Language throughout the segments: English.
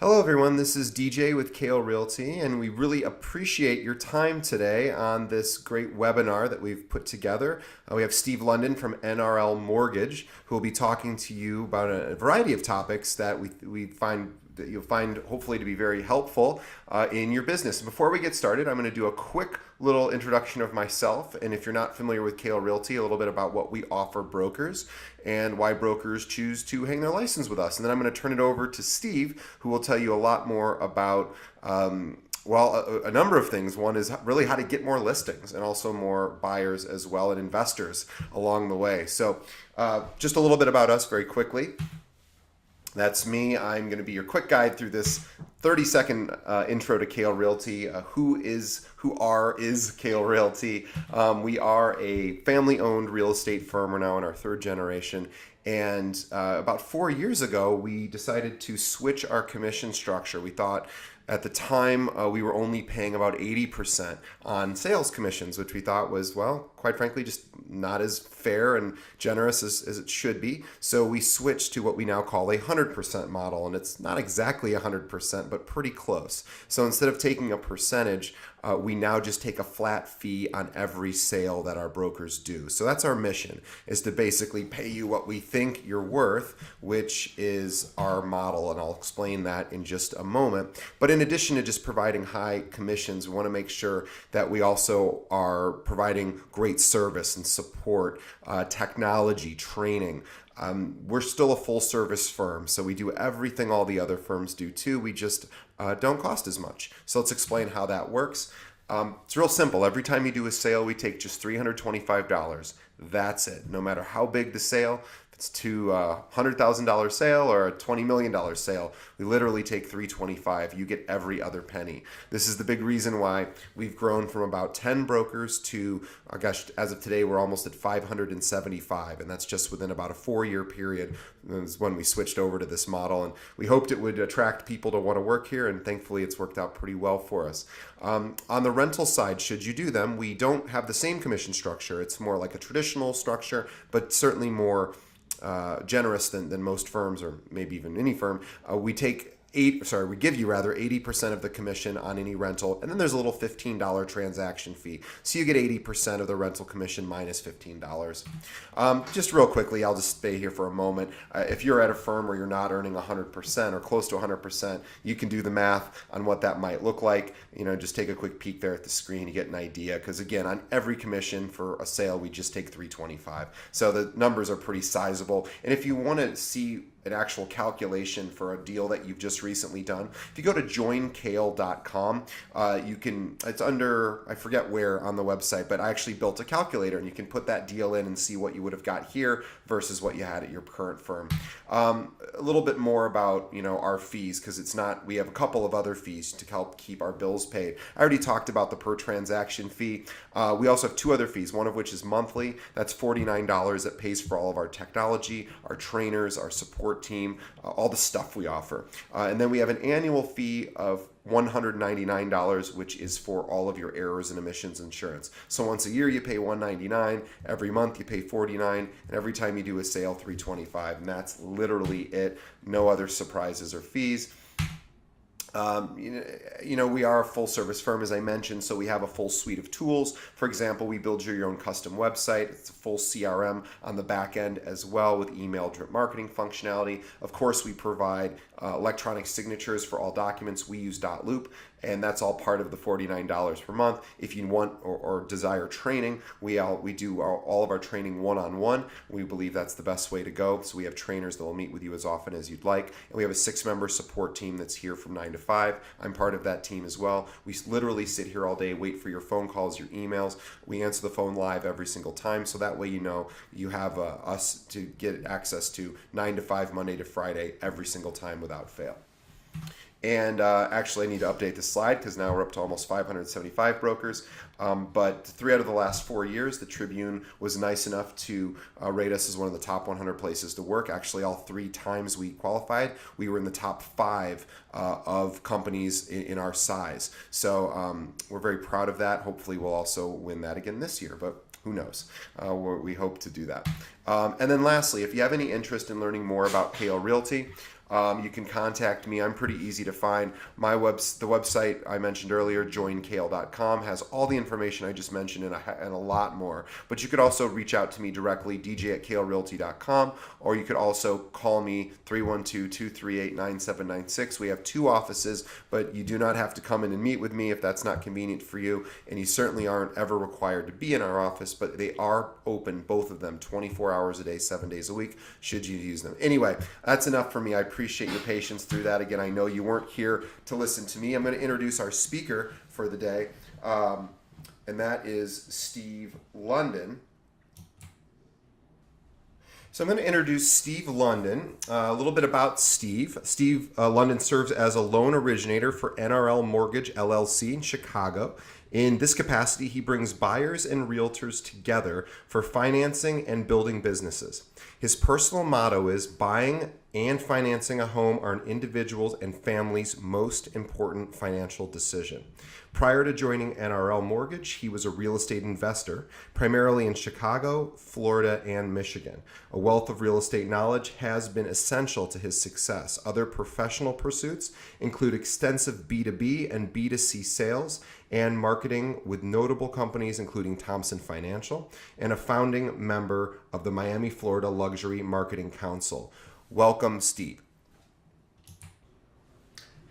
Hello everyone, this is DJ with Kale Realty, and we really appreciate your time today on this great webinar that we've put together. We have Steve London from NRL Mortgage, who will be talking to you about a variety of topics that we find that you'll find hopefully to be very helpful in your business. And before we get started, I'm going to do a quick little introduction of myself, and if you're not familiar with Kale Realty, a little bit about what we offer brokers and why brokers choose to hang their license with us. And then I'm going to turn it over to Steve, who will tell you a lot more about a number of things. One is really how to get more listings and also more buyers as well, and investors along the way. So just a little bit about us very quickly. That's me. I'm going to be your quick guide through this 30-second intro to Kale Realty. Who is Kale Realty? We are a family-owned real estate firm. We're now in our third generation. And about 4 years ago, we decided to switch our commission structure. We thought at the time we were only paying about 80% on sales commissions, which we thought was, well, quite frankly, just not as fair and generous as it should be. So we switched to what we now call a 100% model, and it's not exactly 100%, but pretty close. So instead of taking a percentage, we now just take a flat fee on every sale that our brokers do. So that's our mission, is to basically pay you what we think you're worth, which is our model, and I'll explain that in just a moment. But in addition to just providing high commissions, we want to make sure that we also are providing great service and support, technology, training. We're still a full service firm, so we do everything all the other firms do too. We just don't cost as much. So let's explain how that works. It's real simple. Every time you do a sale, we take just $325. That's it. No matter how big the sale, if it's to a $100,000 sale or a $20 million sale, we literally take $325. You get every other penny. This is the big reason why we've grown from about 10 brokers to, as of today, we're almost at 575. And that's just within about a 4-year period is when we switched over to this model. And we hoped it would attract people to want to work here. And thankfully, it's worked out pretty well for us. On the rental side, should you do them, we don't have the same commission structure. It's more like a traditional structure, but certainly more generous than most firms, or maybe even any firm. We give you 80% of the commission on any rental, and then there's a little $15 transaction fee. So you get 80% of the rental commission minus $15. Just real quickly, I'll just stay here for a moment. If you're at a firm where you're not earning 100% or close to 100%, you can do the math on what that might look like. Just take a quick peek there at the screen. You get an idea, because again, on every commission for a sale, we just take $325. So the numbers are pretty sizable. And if you want to see an actual calculation for a deal that you've just recently done, if you go to joinkale.com, it's under, I forget where on the website, but I actually built a calculator, and you can put that deal in and see what you would have got here versus what you had at your current firm. A little bit more about our fees, because we have a couple of other fees to help keep our bills paid. I already talked about the per transaction fee. We also have 2 other fees, one of which is monthly. That's $49. That pays for all of our technology, our trainers, our support team, all the stuff we offer. And then we have an annual fee of $199, which is for all of your errors and omissions insurance. So once a year you pay $199, every month you pay $49, and every time you do a sale, $325, and that's literally it. No other surprises or fees. We are a full service firm, as I mentioned, so we have a full suite of tools. For example, we build your own custom website. It's a full CRM on the back end as well, with email drip marketing functionality. Of course, we provide electronic signatures for all documents. We use .loop, and that's all part of the $49 per month. If you want or desire training, we do all of our training one-on-one. We believe that's the best way to go. So we have trainers that will meet with you as often as you'd like. And we have a 6-member support team that's here from 9 to 5. I'm part of that team as well. We literally sit here all day, wait for your phone calls, your emails. We answer the phone live every single time, so that way you have us to get access to 9 to 5, Monday to Friday, every single time without fail. And actually, I need to update this slide, because now we're up to almost 575 brokers. But 3 out of the last 4 years, the Tribune was nice enough to rate us as one of the top 100 places to work. Actually, all 3 times we qualified, we were in the top 5 of companies in our size. So we're very proud of that. Hopefully, we'll also win that again this year, but who knows? We hope to do that. And then lastly, if you have any interest in learning more about Kale Realty, You can contact me. I'm pretty easy to find. The website I mentioned earlier, joinkale.com, has all the information I just mentioned and a lot more. But you could also reach out to me directly, dj@kalerealty.com, or you could also call me 312-238-9796. We have 2 offices, but you do not have to come in and meet with me if that's not convenient for you, and you certainly aren't ever required to be in our office, but they are open, both of them, 24 hours a day, 7 days a week, should you use them. Anyway, that's enough for me. I appreciate your patience through that. Again, I know you weren't here to listen to me. I'm going to introduce our speaker for the day, and that is Steve London. So I'm going to introduce Steve London. A little bit about Steve. Steve London serves as a loan originator for NRL Mortgage LLC in Chicago. In this capacity, he brings buyers and realtors together for financing and building businesses. His personal motto is buying and financing a home are an individual's and family's most important financial decision. Prior to joining NRL Mortgage, he was a real estate investor, primarily in Chicago, Florida, and Michigan. A wealth of real estate knowledge has been essential to his success. Other professional pursuits include extensive B2B and B2C sales and marketing with notable companies including Thompson Financial, and a founding member of the Miami, Florida Luxury Marketing Council. Welcome, Steve.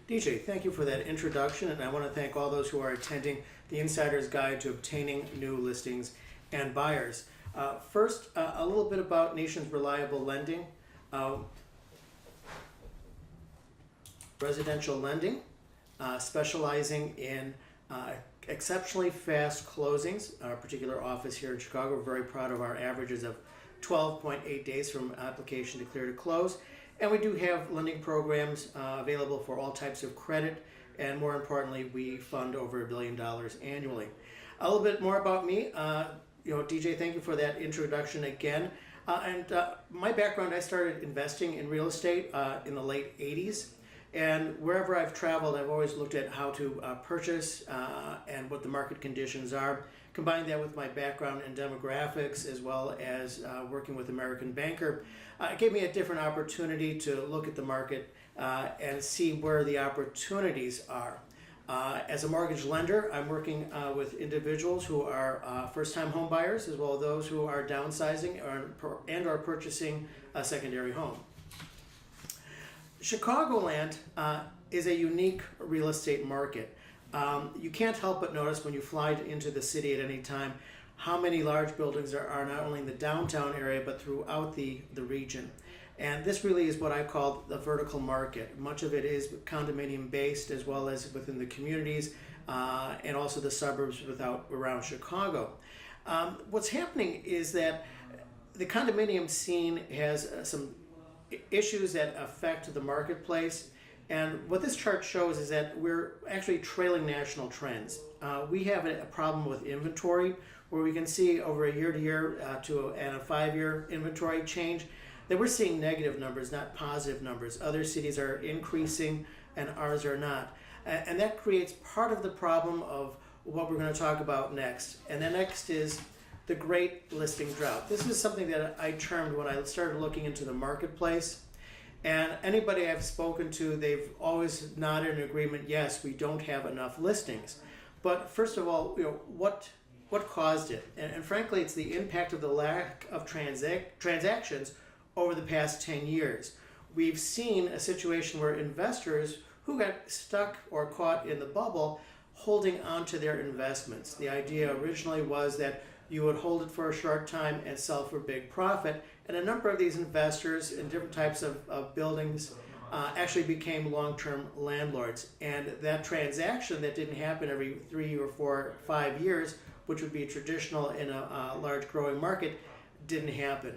DJ, thank you for that introduction, and I want to thank all those who are attending the Insider's Guide to Obtaining New Listings and Buyers. First, a little bit about Nation's Reliable Lending. Residential lending, specializing in exceptionally fast closings. Our particular office here in Chicago, we're very proud of our averages of 12.8 days from application to clear to close. And we do have lending programs available for all types of credit, and more importantly, we fund over $1 billion annually. A little bit more about me. DJ, thank you for that introduction again. My background, I started investing in real estate in the late 80s. And wherever I've traveled, I've always looked at how to purchase and what the market conditions are. Combine that with my background in demographics as well as working with American Banker. It gave me a different opportunity to look at the market and see where the opportunities are. As a mortgage lender, I'm working with individuals who are first-time home buyers as well as those who are downsizing and are purchasing a secondary home. Chicagoland is a unique real estate market. You can't help but notice when you fly into the city at any time how many large buildings there are not only in the downtown area but throughout the region. And this really is what I call the vertical market. Much of it is condominium based as well as within the communities and also the suburbs around Chicago. What's happening is that the condominium scene has some issues that affect the marketplace, and what this chart shows is that we're actually trailing national trends. We have a problem with inventory where we can see over a year-to-year and a 5-year inventory change that we're seeing negative numbers, not positive numbers. Other cities are increasing and ours are not. And that creates part of the problem of what we're going to talk about next. And the next is the great listing drought. This is something that I termed when I started looking into the marketplace. And anybody I've spoken to, they've always nodded in agreement, yes, we don't have enough listings. But first of all, what caused it? And frankly, it's the impact of the lack of transactions over the past 10 years. We've seen a situation where investors who got stuck or caught in the bubble holding on to their investments. The idea originally was that you would hold it for a short time and sell for big profit. And a number of these investors in different types of buildings actually became long-term landlords. And that transaction that didn't happen every 3 or 4 or 5 years, which would be traditional in a large growing market, didn't happen.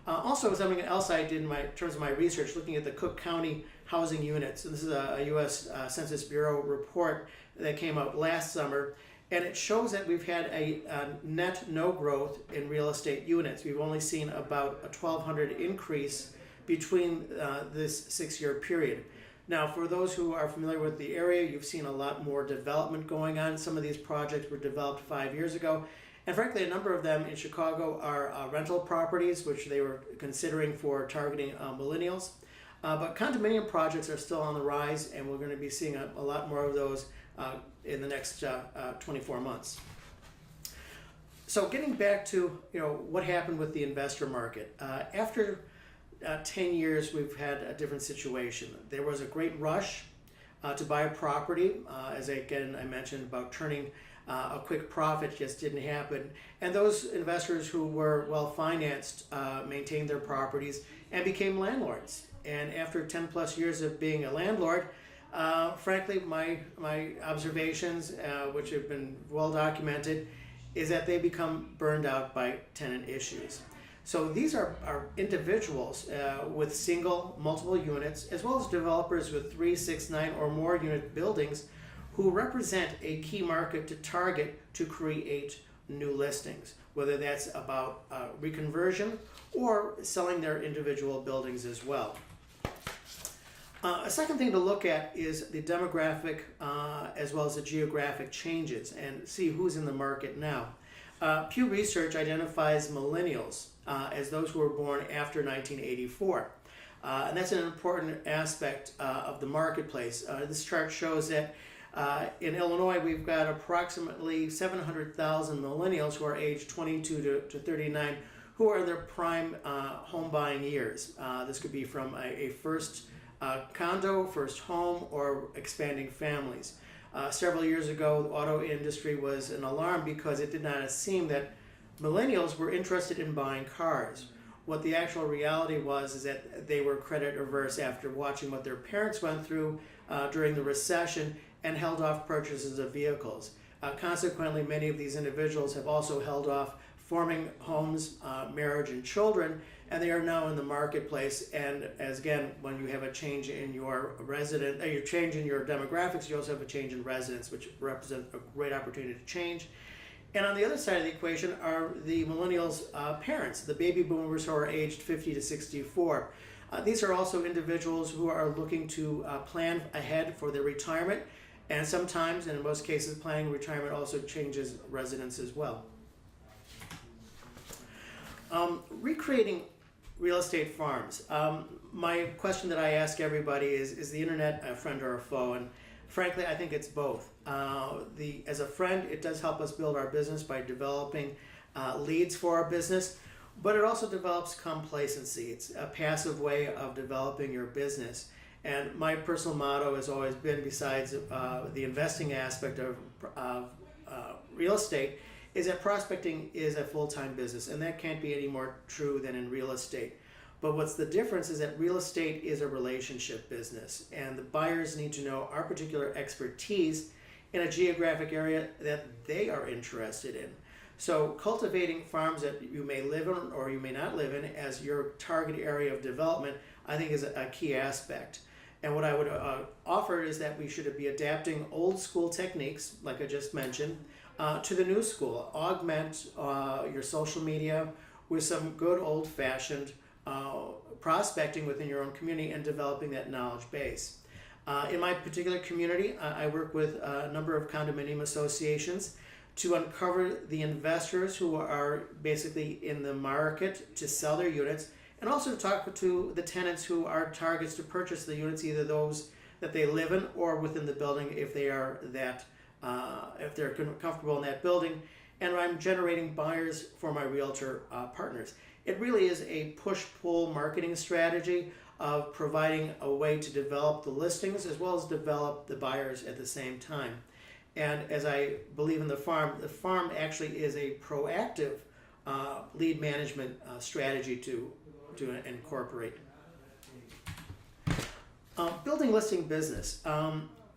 Also, something else I did in terms of my research, looking at the Cook County housing units. And this is a U.S. Census Bureau report that came out last summer. And it shows that we've had a net no growth in real estate units. We've only seen about a 1,200 increase between this 6-year period. Now, for those who are familiar with the area, you've seen a lot more development going on. Some of these projects were developed 5 years ago. And frankly, a number of them in Chicago are rental properties, which they were considering for targeting millennials. But condominium projects are still on the rise, and we're going to be seeing a lot more of those in the next 24 months. So getting back to what happened with the investor market. After 10 years, we've had a different situation. There was a great rush to buy a property. As I mentioned about turning a quick profit just didn't happen. And those investors who were well financed maintained their properties and became landlords. And after 10 plus years of being a landlord, frankly, my observations, which have been well documented, is that they become burned out by tenant issues. So these are individuals with single, multiple units, as well as developers with 3, 6, 9, or more unit buildings who represent a key market to target to create new listings, whether that's about reconversion or selling their individual buildings as well. A second thing to look at is the demographic as well as the geographic changes and see who's in the market now. Pew Research identifies millennials as those who were born after 1984. And that's an important aspect of the marketplace. This chart shows that in Illinois, we've got approximately 700,000 millennials who are aged 22 to 39 who are in their prime home buying years. This could be from a first condo, first home, or expanding families. Several years ago, the auto industry was an alarm because it did not seem that millennials were interested in buying cars. What the actual reality was is that they were credit averse after watching what their parents went through during the recession and held off purchases of vehicles. Consequently, many of these individuals have also held off forming homes, marriage, and children, and they are now in the marketplace. And as again, when you have a change in your change in your demographics, you also have a change in residents, which represent a great opportunity to change. And on the other side of the equation are the millennials' parents, the baby boomers who are aged 50 to 64. These are also individuals who are looking to plan ahead for their retirement, and sometimes, and in most cases, planning retirement also changes residence as well. Recreating real estate farms. My question that I ask everybody is the internet a friend or a foe? And frankly, I think it's both. As a friend, it does help us build our business by developing leads for our business, but it also develops complacency. It's a passive way of developing your business. And my personal motto has always been, besides the investing aspect of real estate, is that prospecting is a full-time business, and that can't be any more true than in real estate. But what's the difference is that real estate is a relationship business, and the buyers need to know our particular expertise in a geographic area that they are interested in. So cultivating farms that you may live in or you may not live in as your target area of development, I think is a key aspect. And what I would offer is that we should be adapting old school techniques, like I just mentioned, to the new school. Augment your social media with some good old-fashioned prospecting within your own community and developing that knowledge base. In my particular community, I work with a number of condominium associations to uncover the investors who are basically in the market to sell their units, and also to talk to the tenants who are targets to purchase the units, either those that they live in or within the building if they are if they're comfortable in that building. And I'm generating buyers for my realtor partners. It really is a push-pull marketing strategy of providing a way to develop the listings as well as develop the buyers at the same time. And as I believe in the farm actually is a proactive lead management strategy to incorporate. Building listing business.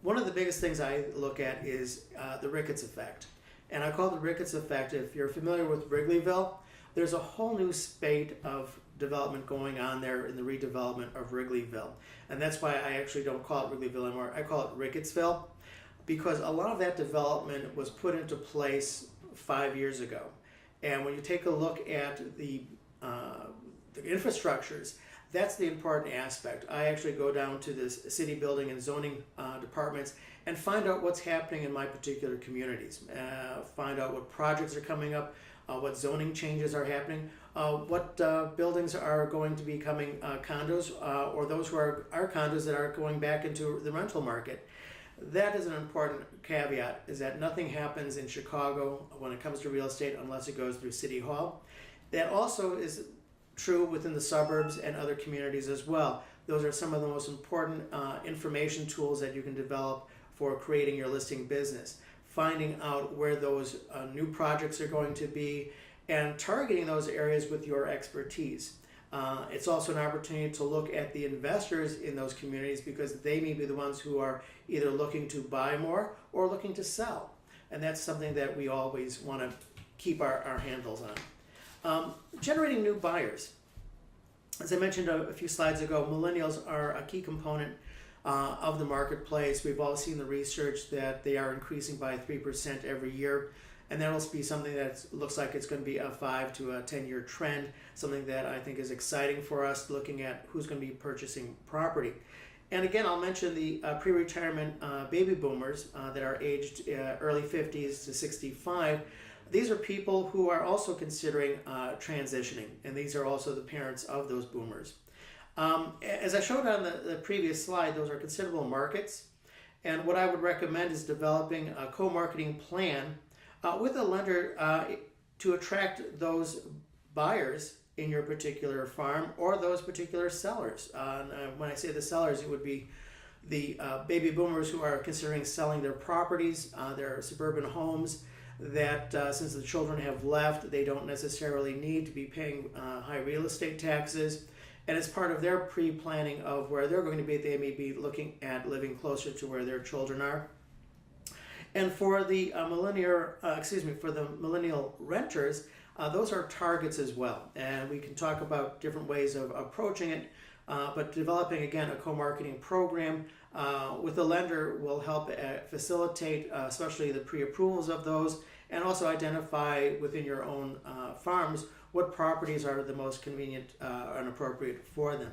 One of the biggest things I look at is the Ricketts effect. And I call it the Ricketts effect. If you're familiar with Wrigleyville, there's a whole new spate of development going on there in the redevelopment of Wrigleyville. And that's why I actually don't call it Wrigleyville anymore. I call it Rickettsville, because a lot of that development was put into place 5 years ago. And when you take a look at the infrastructures, that's the important aspect. I actually go down to the city building and zoning departments and find out what's happening in my particular communities, find out what projects are coming up, what zoning changes are happening, what buildings are going to be becoming condos, or those who are condos that are going back into the rental market. That is an important caveat, is that nothing happens in Chicago when it comes to real estate unless it goes through City Hall. That also is true within the suburbs and other communities as well. Those are some of the most important information tools that you can develop for creating your listing business. Finding out where those new projects are going to be and targeting those areas with your expertise. It's also an opportunity to look at the investors in those communities, because they may be the ones who are either looking to buy more or looking to sell. And that's something that we always want to keep our handles on. Generating new buyers. As I mentioned a few slides ago, millennials are a key component of the marketplace. We've all seen the research that they are increasing by 3% every year. And that'll be something that looks like it's going to be a 5 to a 10-year trend, something that I think is exciting for us, looking at who's going to be purchasing property. And again, I'll mention the pre-retirement baby boomers that are aged early 50s to 65. These are people who are also considering transitioning, and these are also the parents of those boomers. As I showed on the previous slide, those are considerable markets. And what I would recommend is developing a co-marketing plan with a lender to attract those buyers in your particular farm or those particular sellers. When I say the sellers, it would be the baby boomers who are considering selling their properties, their suburban homes, that since the children have left, they don't necessarily need to be paying high real estate taxes. And as part of their pre-planning of where they're going to be, they may be looking at living closer to where their children are. And for the millennial renters, those are targets as well. And we can talk about different ways of approaching it, but developing, again, a co-marketing program with a lender will help facilitate, especially the pre-approvals of those, and also identify within your own farms what properties are the most convenient and appropriate for them.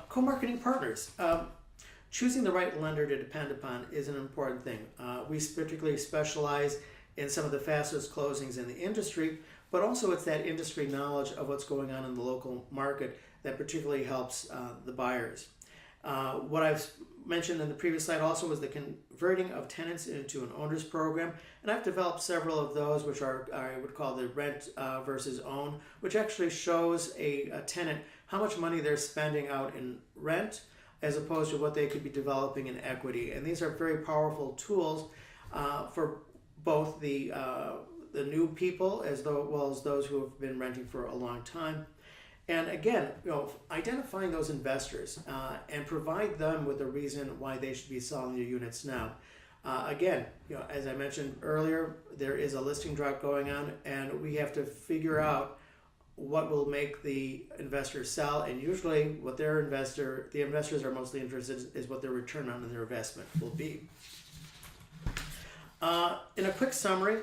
Co-marketing partners. Choosing the right lender to depend upon is an important thing. We particularly specialize in some of the fastest closings in the industry, but also it's that industry knowledge of what's going on in the local market that particularly helps the buyers. What I've mentioned in the previous slide also was the converting of tenants into an owner's program, and I've developed several of those, which are I would call the rent versus own, which actually shows a tenant how much money they're spending out in rent as opposed to what they could be developing in equity. And these are very powerful tools for both the new people as well as those who have been renting for a long time. And again, identifying those investors and provide them with a reason why they should be selling their units now. Again, as I mentioned earlier, there is a listing drought going on, and we have to figure out what will make the investor sell, and usually what the investors are mostly interested in is what their return on their investment will be. In a quick summary,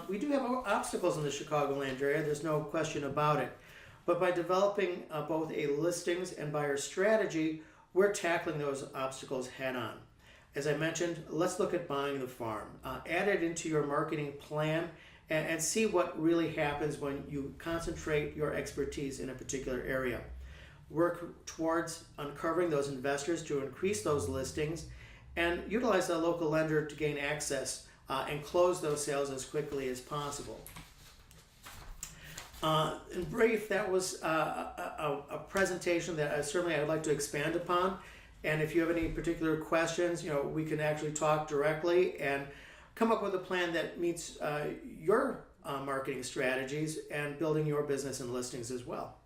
we do have obstacles in the Chicagoland area, there's no question about it. But by developing both a listings and buyer strategy, we're tackling those obstacles head on. As I mentioned, let's look at buying the farm. Add it into your marketing plan and see what really happens when you concentrate your expertise in a particular area. Work towards uncovering those investors to increase those listings, and utilize a local lender to gain access and close those sales as quickly as possible. In brief, that was a presentation that certainly I'd like to expand upon. And if you have any particular questions, we can actually talk directly and come up with a plan that meets your marketing strategies and building your business and listings as well.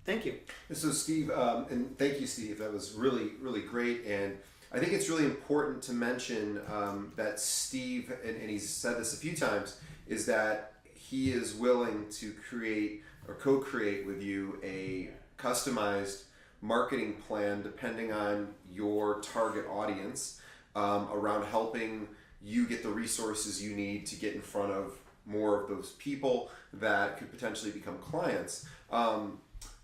Thank you. So Steve, and thank you, Steve. That was really, really great. And I think it's really important to mention that Steve, and he's said this a few times, is that he is willing to create or co-create with you a customized marketing plan depending on your target audience around helping you get the resources you need to get in front of more of those people that could potentially become clients.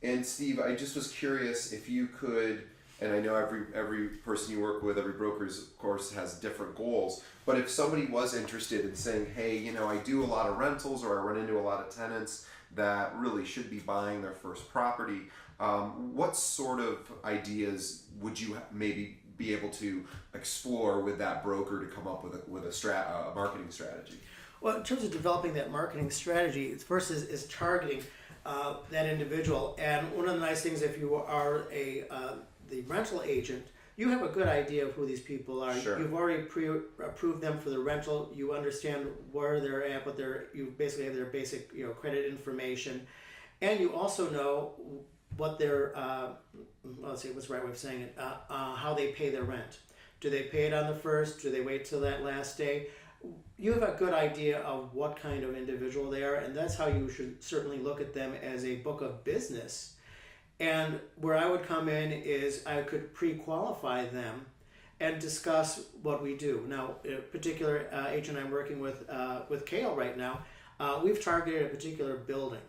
And Steve, I just was curious if you could and I know every person you work with, every broker's of course has different goals. But if somebody was interested in saying, hey, I do a lot of rentals, or I run into a lot of tenants that really should be buying their first property, what sort of ideas would you maybe be able to explore with that broker to come up with a marketing strategy? Well, in terms of developing that marketing strategy, first is targeting that individual. And one of the nice things, if you are the rental agent, you have a good idea of who these people are. Sure. You've already pre-approved them for the rental. You understand where they're at, you basically have their basic credit information, and you also know what their let's see, what's the right way of saying it? How they pay their rent. Do they pay it on the first? Do they wait till that last day? You have a good idea of what kind of individual they are, and that's how you should certainly look at them as a book of business. And where I would come in is I could pre-qualify them and discuss what we do. Now, a particular agent I'm working with Kale right now, we've targeted a particular building.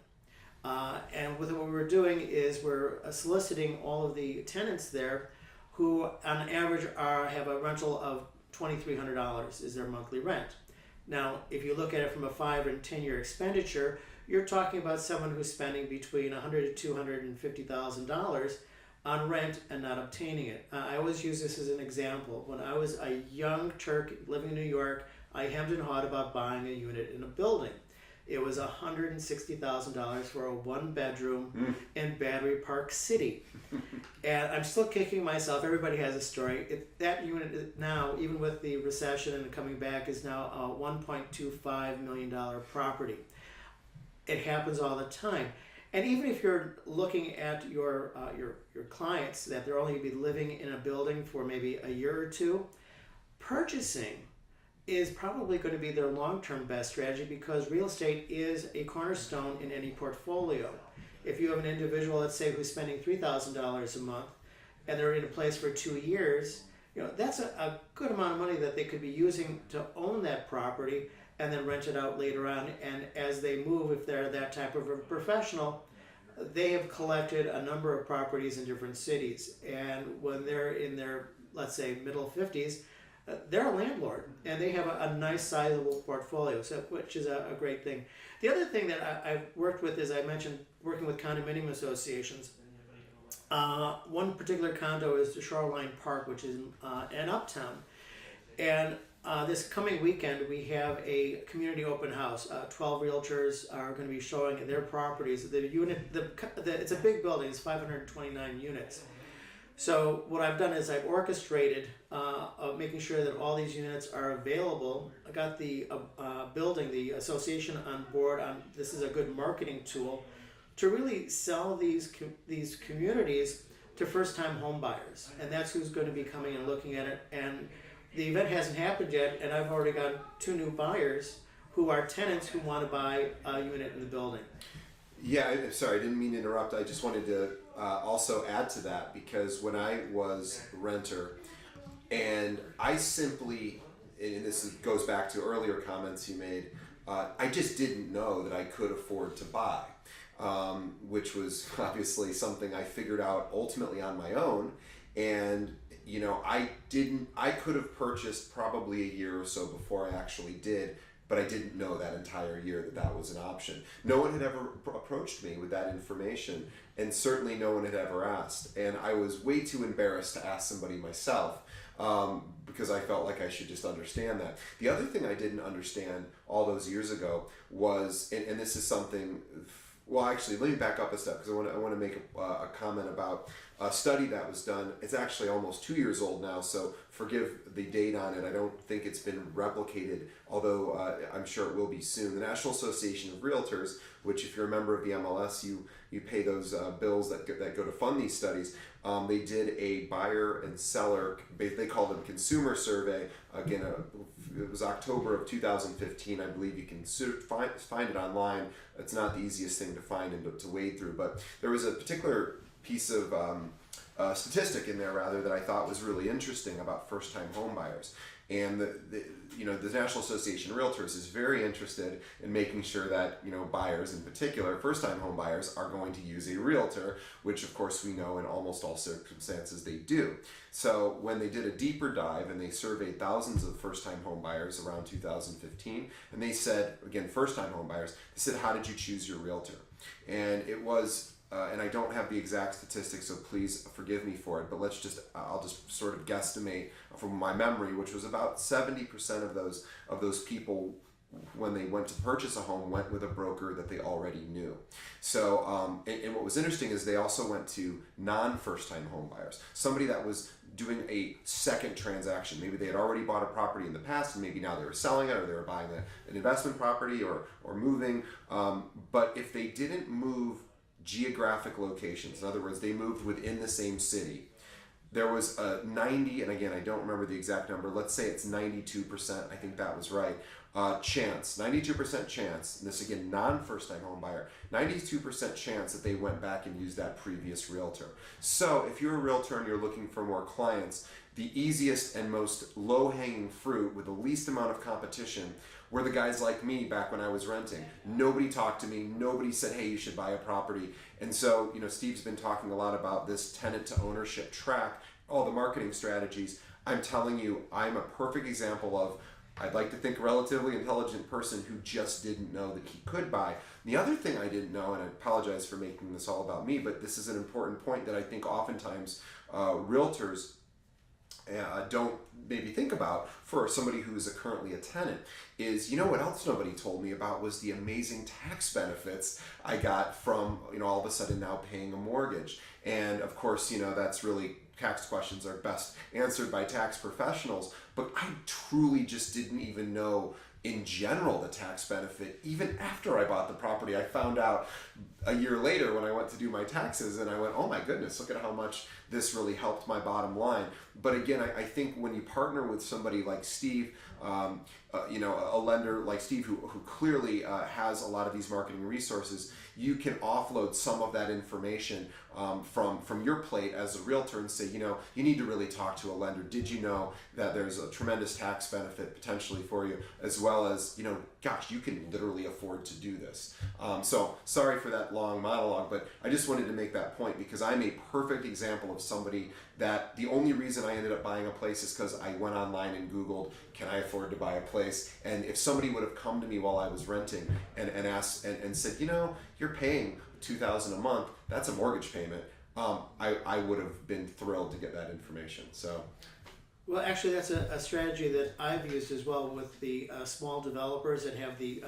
And what we're doing is we're soliciting all of the tenants there who on average have a rental of $2,300 is their monthly rent. Now, if you look at it from a 5 and 10 year expenditure, you're talking about someone who's spending between $100,000 to $250,000 on rent and not obtaining it. I always use this as an example. When I was a young Turk living in New York, I hemmed and hawed about buying a unit in a building. It was $160,000 for a 1-bedroom in Battery Park City. And I'm still kicking myself. Everybody has a story. That unit is now, even with the recession and coming back, is now a $1.25 million property. It happens all the time. And even if you're looking at your clients, that they're only going to be living in a building for maybe a year or two, purchasing is probably going to be their long-term best strategy, because real estate is a cornerstone in any portfolio. If you have an individual, let's say, who's spending $3,000 a month and they're in a place for 2 years, that's a good amount of money that they could be using to own that property and then rent it out later on. And as they move, if they're that type of a professional, they have collected a number of properties in different cities. And when they're in their, let's say, middle 50s, they're a landlord, and they have a nice sizable portfolio, which is a great thing. The other thing that I've worked with, as I mentioned, working with condominium associations. One particular condo is the Shoreline Park, which is in Uptown. And this coming weekend, we have a community open house. 12 realtors are going to be showing their properties. The unit, it's a big building, it's 529 units. So what I've done is I've orchestrated making sure that all these units are available. I got the building, the association on board. This is a good marketing tool to really sell these communities to first-time home buyers, and that's who's going to be coming and looking at it. And the event hasn't happened yet, and I've already got 2 new buyers who are tenants who want to buy a unit in the building. Yeah, sorry, I didn't mean to interrupt. I just wanted to also add to that, because when I was a renter, and I simply, and this goes back to earlier comments you made, I just didn't know that I could afford to buy, which was obviously something I figured out ultimately on my own. And I could have purchased probably a year or so before I actually did, but I didn't know that entire year that was an option. No one had ever approached me with that information, and certainly no one had ever asked. And I was way too embarrassed to ask somebody myself, because I felt like I should just understand that. The other thing I didn't understand all those years ago was, and this is something, well, actually, let me back up a step, because I want to make a comment about a study that was done. It's actually almost 2 years old now, so forgive the date on it. I don't think it's been replicated, although I'm sure it will be soon. The National Association of Realtors, which if you're a member of the MLS, you pay those bills that go to fund these studies. They did a buyer and seller, they call them consumer survey. Again, it was October of 2015. I believe you can find it online. It's not the easiest thing to find and to wade through, but there was a particular piece of statistic in there, rather, that I thought was really interesting about first-time home buyers. And the National Association of Realtors is very interested in making sure that buyers, in particular first-time home buyers, are going to use a realtor, which of course we know in almost all circumstances they do. So when they did a deeper dive and they surveyed thousands of first-time home buyers around 2015, and they said, again, first-time home buyers, they said, how did you choose your realtor? And it was and I don't have the exact statistics, so please forgive me for it, but I'll just sort of guesstimate from my memory, which was about 70% of those people, when they went to purchase a home, went with a broker that they already knew. So, and what was interesting is they also went to non-first-time home buyers, somebody that was doing a second transaction. Maybe they had already bought a property in the past, and maybe now they were selling it, or they were buying an investment property, or moving. But if they didn't move geographic locations, in other words, they moved within the same city, there was a 90, and again, I don't remember the exact number, let's say it's 92%, I think that was right, 92% chance, and this again, non-first-time home buyer, 92% chance that they went back and used that previous realtor. So if you're a realtor and you're looking for more clients, the easiest and most low-hanging fruit with the least amount of competition were the guys like me back when I was renting. Nobody talked to me. Nobody said, hey, you should buy a property. And so, Steve's been talking a lot about this tenant to ownership track, all the marketing strategies. I'm telling you, I'm a perfect example of, I'd like to think, a relatively intelligent person who just didn't know that he could buy. The other thing I didn't know, and I apologize for making this all about me, but this is an important point that I think oftentimes realtors don't maybe think about for somebody who is currently a tenant, is what else nobody told me about was the amazing tax benefits I got from all of a sudden now paying a mortgage. And of course, that's really, tax questions are best answered by tax professionals, but I truly just didn't even know in general the tax benefit. Even after I bought the property, I found out a year later when I went to do my taxes, and I went, oh my goodness, look at how much this really helped my bottom line. But again, I think when you partner with somebody like Steve, a lender like Steve who clearly has a lot of these marketing resources, you can offload some of that information from your plate as a realtor and say, you need to really talk to a lender. Did you know that there's a tremendous tax benefit potentially for you, as well as, gosh, you can literally afford to do this. So sorry for that long monologue, but I just wanted to make that point because I'm a perfect example of somebody that the only reason I ended up buying a place is because I went online and Googled, can I afford to buy a place? And if somebody would have come to me while I was renting and asked and said, you're paying $2,000 a month, that's a mortgage payment, I would have been thrilled to get that information. So. Well, actually, that's a strategy that I've used as well with the small developers that have the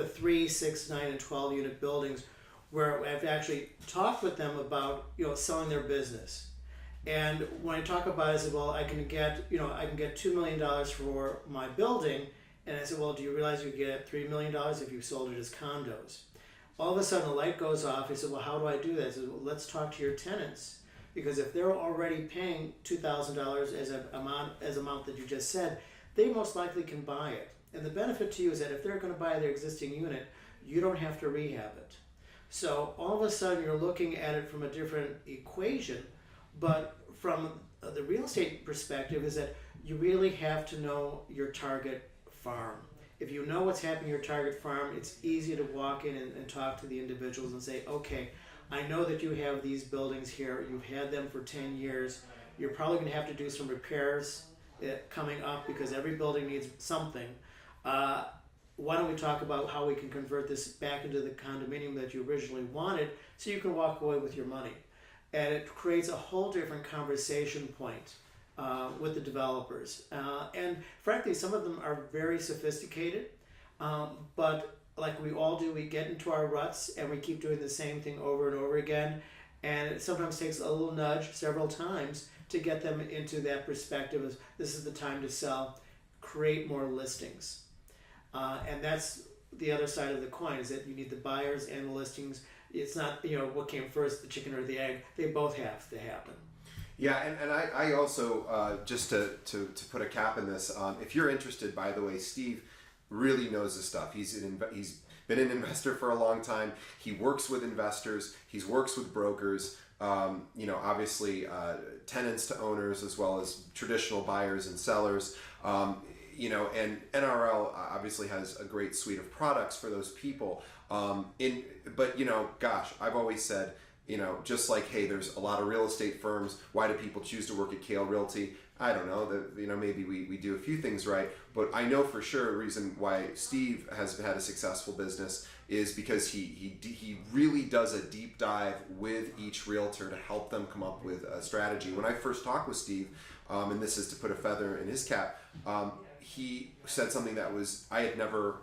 3, 6, 9, and 12 unit buildings, where I've actually talked with them about selling their business. And when I talk about it, I said, well, I can get $2 million for my building, and I said, well, do you realize you get $3 million if you sold it as condos? All of a sudden, the light goes off. He said, well, how do I do that? I said, well, let's talk to your tenants. Because if they're already paying $2,000 as amount that you just said, they most likely can buy it. And the benefit to you is that if they're going to buy their existing unit, you don't have to rehab it. So all of a sudden you're looking at it from a different equation, but from the real estate perspective is that you really have to know your target farm. If you know what's happening in your target farm, it's easy to walk in and talk to the individuals and say, okay, I know that you have these buildings here. You've had them for 10 years. You're probably going to have to do some repairs coming up because every building needs something. Why don't we talk about how we can convert this back into the condominium that you originally wanted so you can walk away with your money? And it creates a whole different conversation point with the developers. And frankly, some of them are very sophisticated, but like we all do, we get into our ruts and we keep doing the same thing over and over again. And it sometimes takes a little nudge several times to get them into that perspective of this is the time to sell, create more listings. And that's the other side of the coin, is that you need the buyers and the listings. It's not, what came first, the chicken or the egg. They both have to happen. Yeah, and I also, just to put a cap in this, if you're interested, by the way, Steve really knows this stuff. He's been an investor for a long time. He works with investors. He works with brokers. obviously tenants to owners as well as traditional buyers and sellers. And NRL obviously has a great suite of products for those people. But gosh, I've always said, just like, hey, there's a lot of real estate firms. Why do people choose to work at Kale Realty? I don't know. Maybe we do a few things right, but I know for sure a reason why Steve has had a successful business is because he really does a deep dive with each realtor to help them come up with a strategy. When I first talked with Steve, and this is to put a feather in his cap, he said something that was I had never.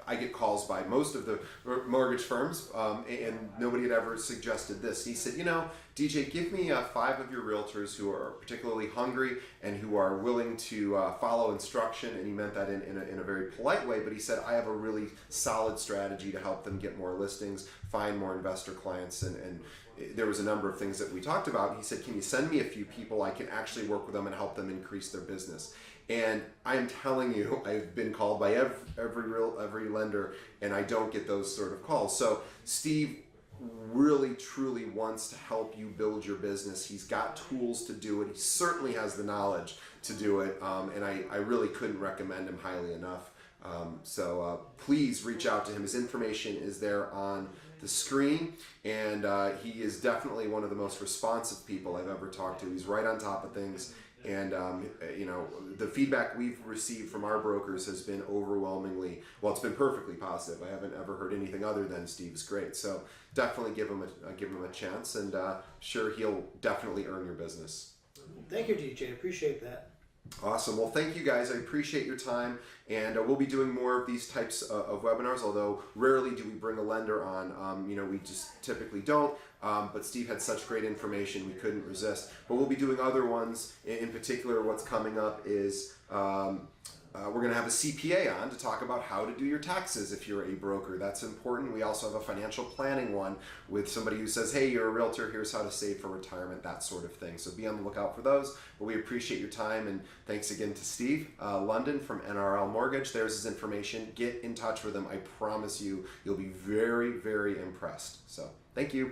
I get calls by most of the mortgage firms, and nobody had ever suggested this. He said, DJ, give me 5 of your realtors who are particularly hungry and who are willing to follow instruction. And he meant that in a very polite way, but he said, I have a really solid strategy to help them get more listings, find more investor clients, and there was a number of things that we talked about. He said, can you send me a few people? I can actually work with them and help them increase their business. And I'm telling you, I've been called by every lender, and I don't get those sort of calls. So Steve really, truly wants to help you build your business. He's got tools to do it. He certainly has the knowledge to do it, and I really couldn't recommend him highly enough. So please reach out to him. His information is there on the screen, and he is definitely one of the most responsive people I've ever talked to. He's right on top of things. And, the feedback we've received from our brokers has been overwhelmingly, well, it's been perfectly positive. I haven't ever heard anything other than Steve's great. So definitely give him a chance, and sure, he'll definitely earn your business. Thank you, DJ. Appreciate that. Awesome. Well, thank you guys. I appreciate your time, and we'll be doing more of these types of webinars, although rarely do we bring a lender on. We just typically don't, but Steve had such great information we couldn't resist. But we'll be doing other ones. In particular, what's coming up is we're going to have a CPA on to talk about how to do your taxes if you're a broker. That's important. We also have a financial planning one with somebody who says, hey, you're a realtor, here's how to save for retirement, that sort of thing. So be on the lookout for those. But we appreciate your time, and thanks again to Steve London from NRL Mortgage. There's his information. Get in touch with him. I promise you'll be very, very impressed. So thank you.